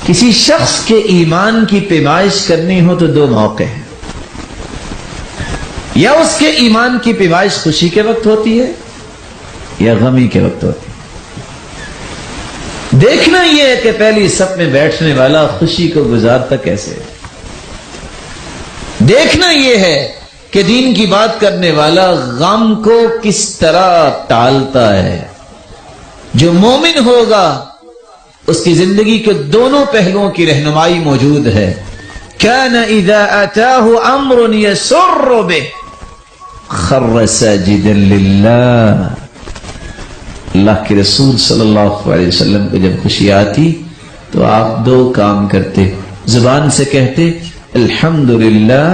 کسی شخص کے ایمان کی پیمائش کرنی ہو تو دو موقع ہیں، یا اس کے ایمان کی پیمائش خوشی کے وقت ہوتی ہے یا غمی کے وقت ہوتی ہے۔ دیکھنا یہ ہے کہ پہلی صف میں بیٹھنے والا خوشی کو گزارتا کیسے ہے، دیکھنا یہ ہے کہ دین کی بات کرنے والا غم کو کس طرح ٹالتا ہے۔ جو مومن ہوگا اس کی زندگی کے دونوں پہلوؤں کی رہنمائی موجود ہے۔ كان اذا اتاه امر يسر به خر ساجدا لله۔ اللہ کے رسول صلی اللہ علیہ وسلم کو جب خوشی آتی تو آپ دو کام کرتے، زبان سے کہتے الحمدللہ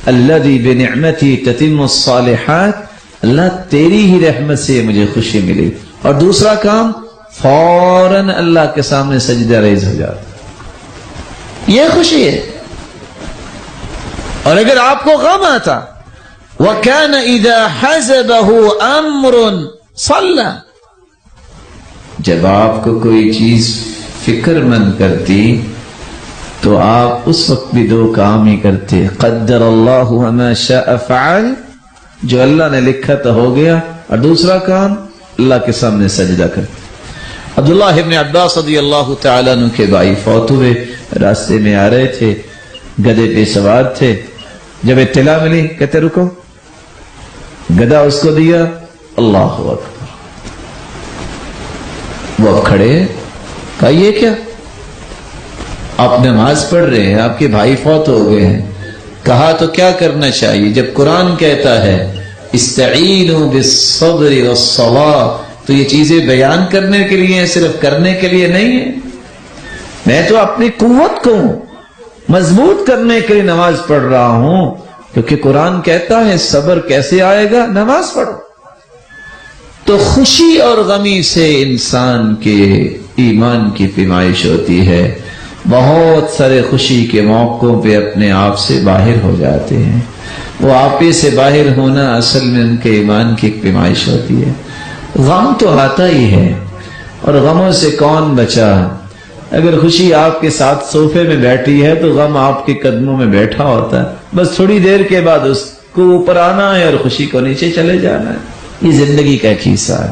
الذی بنعمتی تتم الصالحات، اللہ تیری ہی رحمت سے مجھے خوشی ملی، اور دوسرا کام فوراً اللہ کے سامنے سجدہ ریز ہو جاتا۔ یہ خوشی ہے۔ اور اگر آپ کو غم آتا وَكَانَ إِذَا حَزَبَهُ أَمْرٌ صَلَّى، جب آپ کو کوئی چیز فکر مند کرتی تو آپ اس وقت بھی دو کام ہی کرتے، قدر اللہ وما شاء فعل، جو اللہ نے لکھا تو ہو گیا، اور دوسرا کام اللہ کے سامنے سجدہ کرتے۔ عبداللہ ابن عباس رضی اللہ تعالیٰ عنہ کے بھائی فوت ہوئے، راستے میں آ رہے تھے، گدھے پہ سوار تھے، جب اطلاع ملی کہتے رکو، گدھا اس کو دیا، اللہ اکبر، وہ اب کھڑے، کہا یہ کیا؟ آپ نماز پڑھ رہے ہیں، آپ کے بھائی فوت ہو گئے ہیں، کہا تو کیا کرنا چاہیے؟ جب قرآن کہتا ہے استعینوا بالصبر والصلاۃ، تو یہ چیزیں بیان کرنے کے لیے ہیں، صرف کرنے کے لیے نہیں ہے۔ میں تو اپنی قوت کو مضبوط کرنے کے لیے نماز پڑھ رہا ہوں، کیونکہ قرآن کہتا ہے صبر کیسے آئے گا؟ نماز پڑھو۔ تو خوشی اور غمی سے انسان کے ایمان کی پیمائش ہوتی ہے۔ بہت سارے خوشی کے موقعوں پہ اپنے آپ سے باہر ہو جاتے ہیں، وہ آپے سے باہر ہونا اصل میں ان کے ایمان کی ایک پیمائش ہوتی ہے۔ غم تو آتا ہی ہے، اور غموں سے کون بچا؟ اگر خوشی آپ کے ساتھ صوفے میں بیٹھی ہے تو غم آپ کے قدموں میں بیٹھا ہوتا ہے، بس تھوڑی دیر کے بعد اس کو اوپر آنا ہے اور خوشی کو نیچے چلے جانا ہے۔ یہ زندگی کا ایک حصہ ہے۔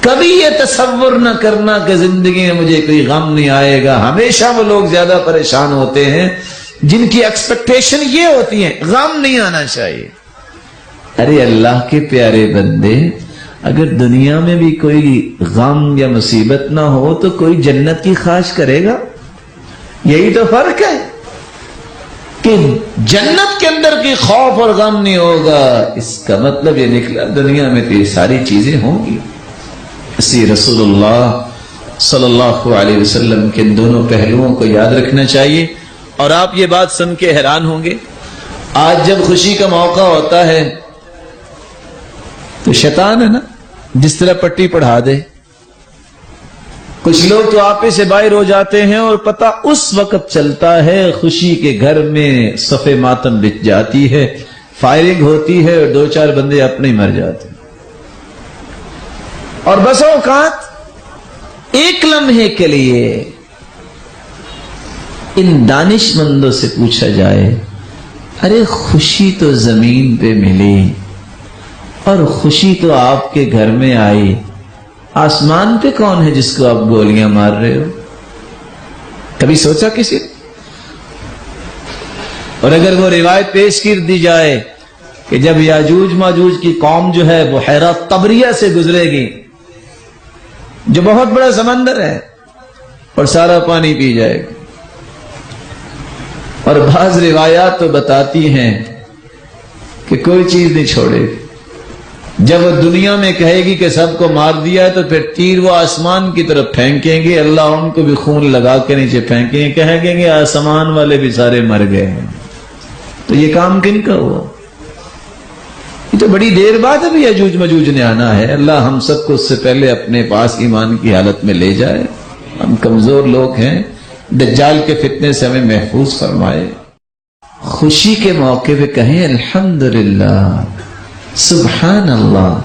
کبھی یہ تصور نہ کرنا کہ زندگی میں مجھے کوئی غم نہیں آئے گا۔ ہمیشہ وہ لوگ زیادہ پریشان ہوتے ہیں جن کی ایکسپیکٹیشن یہ ہوتی ہے غم نہیں آنا چاہیے۔ ارے اللہ کے پیارے بندے، اگر دنیا میں بھی کوئی غم یا مصیبت نہ ہو تو کوئی جنت کی خواہش کرے گا؟ یہی تو فرق ہے کہ جنت کے اندر کی خوف اور غم نہیں ہوگا، اس کا مطلب یہ نکلا دنیا میں تو یہ ساری چیزیں ہوں گی۔ اسی رسول اللہ صلی اللہ علیہ وسلم کے ان دونوں پہلوؤں کو یاد رکھنا چاہیے۔ اور آپ یہ بات سن کے حیران ہوں گے، آج جب خوشی کا موقع ہوتا ہے تو شیطان ہے نا جس طرح پٹی پڑھا دے، کچھ لوگ تو آپے سے باہر ہو جاتے ہیں اور پتہ اس وقت چلتا ہے خوشی کے گھر میں صف ماتم بچ جاتی ہے، فائرنگ ہوتی ہے اور دو چار بندے اپنے مر جاتے ہیں۔ اور بس اوقات ایک لمحے کے لیے ان دانش مندوں سے پوچھا جائے، ارے خوشی تو زمین پہ ملی اور خوشی تو آپ کے گھر میں آئی، آسمان پہ کون ہے جس کو آپ گولیاں مار رہے ہو؟ کبھی سوچا کسی؟ اور اگر وہ روایت پیش کر دی جائے کہ جب یاجوج ماجوج کی قوم جو ہے بحیرہ طبریہ سے گزرے گی، جو بہت بڑا سمندر ہے، اور سارا پانی پی جائے گا، اور بعض روایات تو بتاتی ہیں کہ کوئی چیز نہیں چھوڑے گی۔ جب وہ دنیا میں کہے گی کہ سب کو مار دیا ہے تو پھر تیر وہ آسمان کی طرف پھینکیں گے، اللہ ان کو بھی خون لگا کے نیچے پھینکیں گے، کہیں گے آسمان والے بھی سارے مر گئے ہیں۔ تو یہ کام کن کا ہوا؟ یہ تو بڑی دیر بعد ابھی یاجوج ماجوج نے آنا ہے۔ اللہ ہم سب کو اس سے پہلے اپنے پاس ایمان کی حالت میں لے جائے، ہم کمزور لوگ ہیں، دجال کے فتنے سے ہمیں محفوظ فرمائے۔ خوشی کے موقع پہ کہیں الحمدللہ، سبحان اللہ،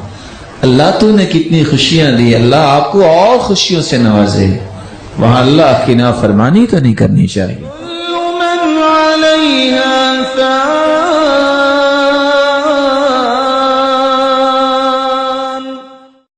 اللہ تو نے کتنی خوشیاں دی، اللہ آپ کو اور خوشیوں سے نوازے، وہاں اللہ کی نافرمانی تو نہیں کرنی چاہیے۔ من علیہا فان